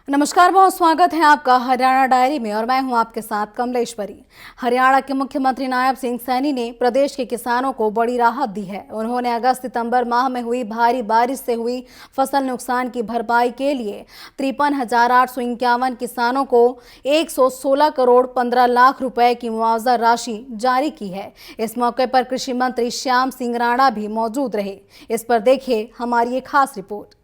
नमस्कार, बहुत स्वागत है आपका हरियाणा डायरी में और मैं हूं आपके साथ कमलेश्वरी। हरियाणा के मुख्यमंत्री नायब सिंह सैनी ने प्रदेश के किसानों को बड़ी राहत दी है। उन्होंने अगस्त-सितंबर माह में हुई भारी बारिश से हुई फसल नुकसान की भरपाई के लिए 53,851 किसानों को 116 करोड़ 15 लाख रुपए की मुआवजा राशि जारी की है। इस मौके पर कृषि मंत्री श्याम सिंह राणा भी मौजूद रहे। इस पर देखिए हमारी एक खास रिपोर्ट।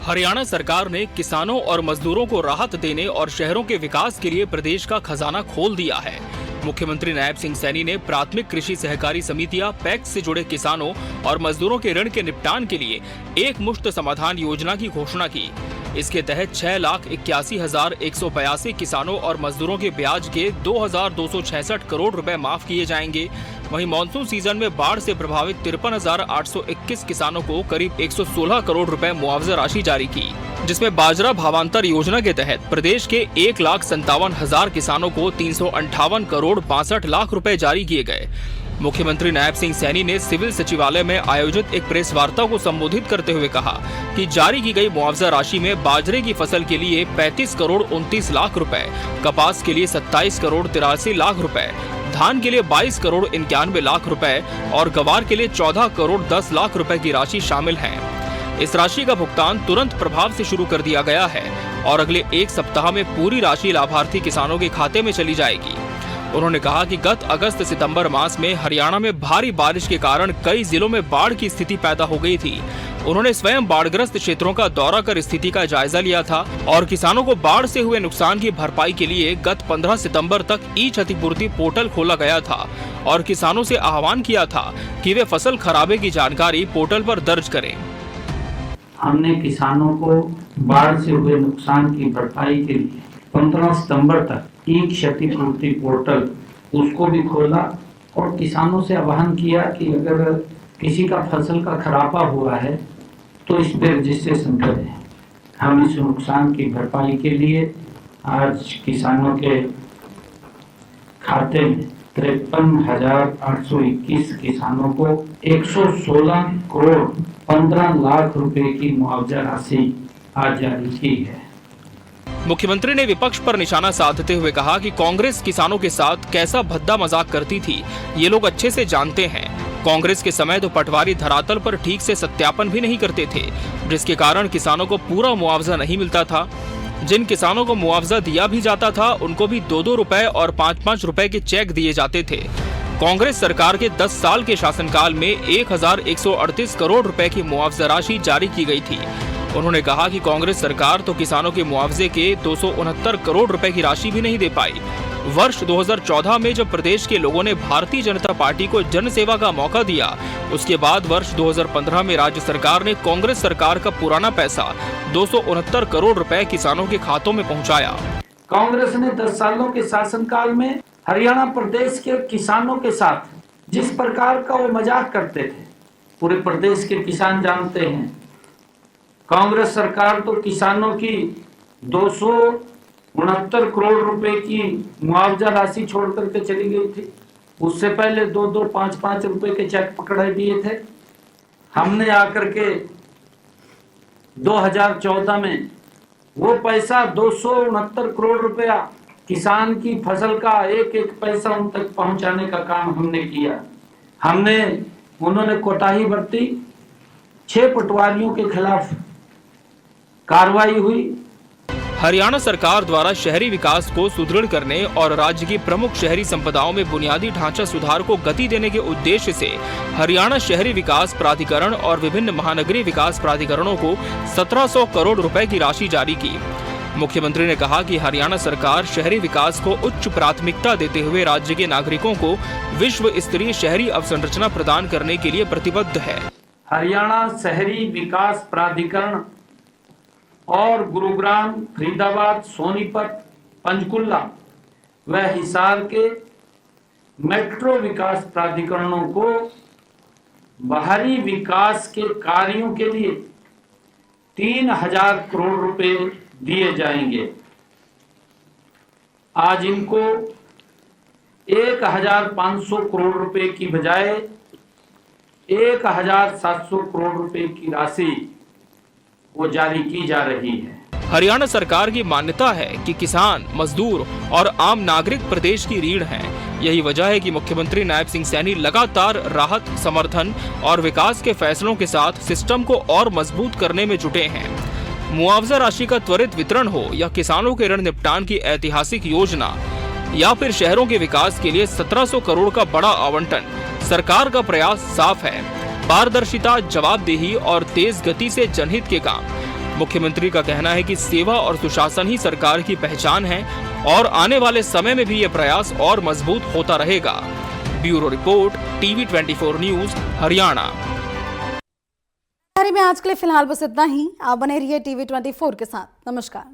हरियाणा सरकार ने किसानों और मजदूरों को राहत देने और शहरों के विकास के लिए प्रदेश का खजाना खोल दिया है। मुख्यमंत्री नायब सिंह सैनी ने प्राथमिक कृषि सहकारी समितियां पैक्स से जुड़े किसानों और मजदूरों के ऋण के निपटान के लिए एक मुश्त समाधान योजना की घोषणा की। इसके तहत 6,81,182 किसानों और मजदूरों के ब्याज के 2,266 करोड़ रुपए माफ किए जाएंगे। वहीं मानसून सीजन में बाढ़ से प्रभावित 53,821 किसानों को करीब 116 करोड़ रुपए मुआवजा राशि जारी की, जिसमें बाजरा भावांतर योजना के तहत प्रदेश के 1,57,000 किसानों को 358 करोड़ 62 लाख रुपए जारी किए गए। मुख्यमंत्री नायब सिंह सैनी ने सिविल सचिवालय में आयोजित एक प्रेस वार्ता को संबोधित करते हुए कहा कि जारी की गई मुआवजा राशि में बाजरे की फसल के लिए 35 करोड़ 29 लाख रुपए, कपास के लिए 27 करोड़ 83 लाख रुपए, धान के लिए 22 करोड़ 91 लाख रुपए और गवार के लिए 14 करोड़ 10 लाख रुपए की राशि शामिल है। इस राशि का भुगतान तुरंत प्रभाव से शुरू कर दिया गया है और अगले एक सप्ताह में पूरी राशि लाभार्थी किसानों के खाते में चली जाएगी। उन्होंने कहा कि गत अगस्त-सितंबर मास में हरियाणा में भारी बारिश के कारण कई जिलों में बाढ़ की स्थिति पैदा हो गई थी। उन्होंने स्वयं बाढ़ग्रस्त क्षेत्रों का दौरा कर स्थिति का जायजा लिया था और किसानों को बाढ़ से हुए नुकसान की भरपाई के लिए गत 15 सितंबर तक ई क्षतिपूर्ति पोर्टल खोला गया था और किसानों से आह्वान किया था कि वे फसल खराबे की जानकारी पोर्टल पर दर्ज करें। हमने किसानों को बाढ़ से हुए नुकसान की भरपाई के लिए 15 सितंबर तक ई क्षतिपूर्ति पोर्टल उसको भी खोला और किसानों से आह्वान किया कि अगर किसी का फसल का खराबा हुआ है तो इस पे रजिस्ट्रेशन करें। हम इस नुकसान की भरपाई के लिए आज किसानों के खाते में 53,821 किसानों को 116 करोड़ 15 लाख रुपए की मुआवजा राशि आज जारी की है। मुख्यमंत्री ने विपक्ष पर निशाना साधते हुए कहा कि कांग्रेस किसानों के साथ कैसा भद्दा मजाक करती थी, ये लोग अच्छे से जानते हैं। कांग्रेस के समय तो पटवारी धरातल पर ठीक से सत्यापन भी नहीं करते थे, जिसके कारण किसानों को पूरा मुआवजा नहीं मिलता था। जिन किसानों को मुआवजा दिया भी जाता था उनको भी 2-2 रुपए और 5-5 रुपए के चेक दिए जाते थे। कांग्रेस सरकार के 10 साल के शासनकाल में 1,138 करोड़ रुपए की मुआवजा राशि जारी की गई थी। उन्होंने कहा कि कांग्रेस सरकार तो किसानों के मुआवजे के 269 करोड़ रुपए की राशि भी नहीं दे पाई। वर्ष 2014 में जब प्रदेश के लोगों ने भारतीय जनता पार्टी को जनसेवा का मौका दिया, उसके बाद वर्ष 2015 में राज्य सरकार ने कांग्रेस सरकार का पुराना पैसा 269 करोड़ रुपए किसानों के खातों में पहुंचाया। कांग्रेस ने 10 सालों के शासनकाल में हरियाणा प्रदेश के किसानों के साथ जिस प्रकार का वो मजाक करते थे, पूरे प्रदेश के किसान जानते हैं। कांग्रेस सरकार तो किसानों की 269 करोड़ रुपए की मुआवजा राशि छोड़ करके चली गई थी। उससे पहले 2-2, 5-5 रुपए के चेक पकड़ाए दिए थे। हमने आकर के 2014 में वो पैसा 269 करोड़ रुपया किसान की फसल का एक एक पैसा उन तक पहुंचाने का काम हमने किया। उन्होंने कोताही बरती, 6 पटवारियों के खिलाफ कार्रवाई हुई। हरियाणा सरकार द्वारा शहरी विकास को सुदृढ़ करने और राज्य की प्रमुख शहरी संपदाओं में बुनियादी ढांचा सुधार को गति देने के उद्देश्य से हरियाणा शहरी विकास प्राधिकरण और विभिन्न महानगरीय विकास प्राधिकरणों को 1700 करोड़ रुपए की राशि जारी की। मुख्यमंत्री ने कहा कि हरियाणा सरकार शहरी विकास को उच्च प्राथमिकता देते हुए राज्य के नागरिकों को विश्व स्तरीय शहरी अवसंरचना प्रदान करने के लिए प्रतिबद्ध है। हरियाणा शहरी विकास प्राधिकरण और गुरुग्राम, फरीदाबाद, सोनीपत, पंचकुला व हिसार के मेट्रो विकास प्राधिकरणों को बाहरी विकास के कार्यों के लिए 3,000 करोड़ रुपए दिए जाएंगे। आज इनको 1,500 करोड़ रुपए की बजाय 1,700 करोड़ रुपए की राशि वो जारी की जा रही है। हरियाणा सरकार की मान्यता है कि किसान, मजदूर और आम नागरिक प्रदेश की रीढ़ हैं। यही वजह है कि मुख्यमंत्री नायब सिंह सैनी लगातार राहत, समर्थन और विकास के फैसलों के साथ सिस्टम को और मजबूत करने में जुटे हैं। मुआवजा राशि का त्वरित वितरण हो या किसानों के ऋण निपटान की ऐतिहासिक योजना या फिर शहरों के विकास के लिए 1700 करोड़ का बड़ा आवंटन, सरकार का प्रयास साफ है। पारदर्शिता, जवाबदेही और तेज गति से जनहित के काम। मुख्यमंत्री का कहना है कि सेवा और सुशासन ही सरकार की पहचान है और आने वाले समय में भी ये प्रयास और मजबूत होता रहेगा। Bureau report, TV 24 news, Haryana. में आज के लिए फिलहाल बस इतना ही। आप बने रहिए टीवी 24 के साथ। नमस्कार।